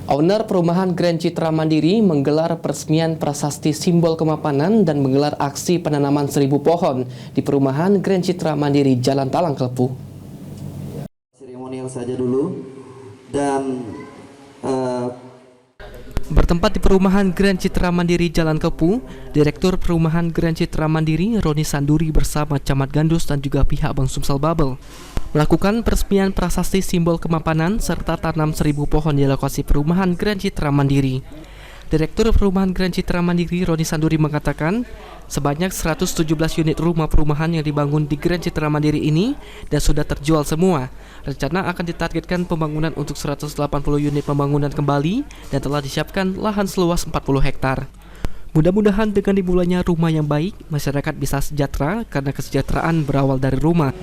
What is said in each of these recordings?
Owner perumahan Grand Citra Mandiri menggelar peresmian prasasti simbol kemapanan dan menggelar aksi penanaman 1000 pohon di perumahan Grand Citra Mandiri, Jalan Talang Kelepu. Seremonial saja dulu dan bertempat di perumahan Grand Citra Mandiri, Jalan Kelepu, Direktur Perumahan Grand Citra Mandiri Roni Sanduri bersama Camat Gandus dan juga pihak Bank Sumsel Babel melakukan peresmian prasasti simbol kemapanan serta tanam 1000 pohon di lokasi perumahan Grand Citra Mandiri. Direktur Perumahan Grand Citra Mandiri Roni Sanduri mengatakan, sebanyak 117 unit rumah perumahan yang dibangun di Grand Citra Mandiri ini dan sudah terjual semua. Rencana akan ditargetkan pembangunan untuk 180 unit pembangunan kembali dan telah disiapkan lahan seluas 40 hektar. Mudah-mudahan dengan dimulainya rumah yang baik, masyarakat bisa sejahtera karena kesejahteraan berawal dari rumah.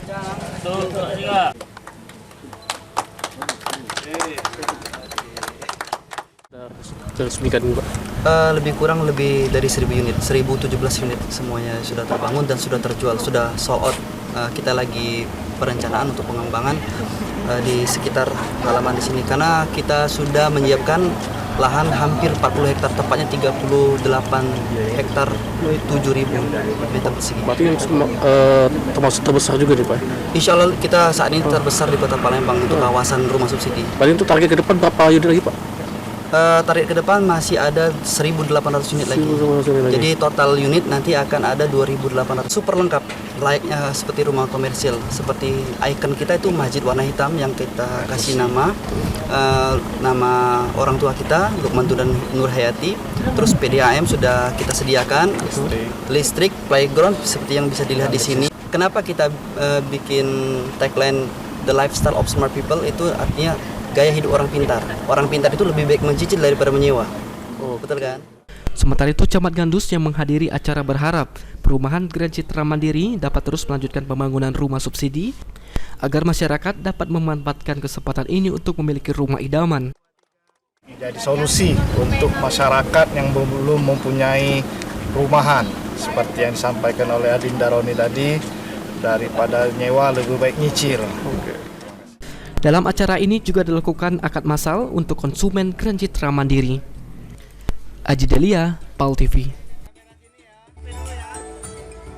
Lebih kurang lebih dari 1000 unit, 1017 unit semuanya sudah terbangun dan sudah terjual, sudah sold out. Kita lagi perencanaan untuk pengembangan di sekitar halaman di sini karena kita sudah menyiapkan lahan hampir 40 hektar, tepatnya 38 hektar 7.000 meter persegi. Berarti termasuk terbesar juga nih Pak? Insya Allah kita saat ini terbesar di Kota Palembang untuk kawasan rumah subsidi. Berarti untuk target ke depan berapa unit lagi Pak? Target ke depan masih ada 1.800 unit lagi. Jadi total unit nanti akan ada 2.800. Super lengkap, layaknya seperti rumah komersil. Seperti ikon kita itu masjid warna hitam yang kita kasih nama orang tua kita, Lukmantu dan Nur Hayati. Terus PDAM sudah kita sediakan, listrik, playground seperti yang bisa dilihat di sini. Kenapa kita bikin tagline The Lifestyle of Smart People, itu artinya gaya hidup orang pintar. Orang pintar itu lebih baik mencicil daripada menyewa. Oh, betul kan? Sementara itu, Camat Gandus yang menghadiri acara berharap perumahan Grand Citra Mandiri dapat terus melanjutkan pembangunan rumah subsidi agar masyarakat dapat memanfaatkan kesempatan ini untuk memiliki rumah idaman. Jadi solusi untuk masyarakat yang belum mempunyai rumahan, seperti yang disampaikan oleh Adinda Roni tadi, daripada nyewa lebih baik nyicil. Dalam acara ini juga dilakukan akad massal untuk konsumen Grand Citra Mandiri. Aji Delia, PAL TV.